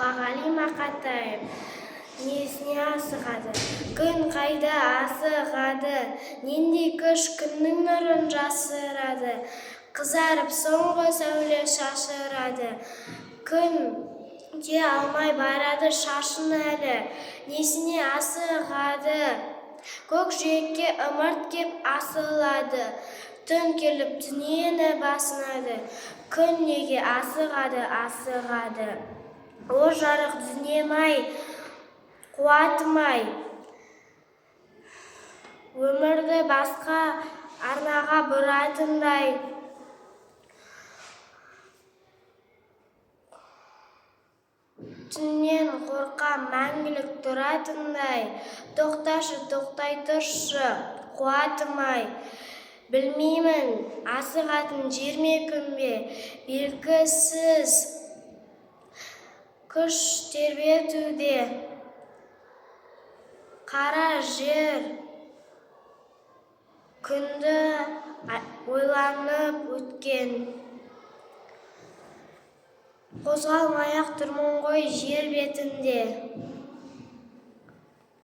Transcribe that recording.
Мұқағали Мақатаев. Несіне асығады, күн қайда асығады, нендей күш күннің нұрын жасырады, қызарып соңғы сәуле шашырады, күн де алмай барады шашын әлі, несіне асығады, көкжиекке ымырт кеп асылады, түн келіп дүниені басынады, күн неге асығады, о жарық дүнием-ай, қуатым-ай, өмірді басқа арнаға бұратындай, түннен қорқам мәңгілік тұратындай, тоқташы, тоқтай тұршы, қуатым-ай, білмеймін, асығатын жер ме күн бе, белгісіз күш тербетуде, қара жер күнді ойланып өткен, қозғалмай-ақ тұрмын ғой жер бетінде.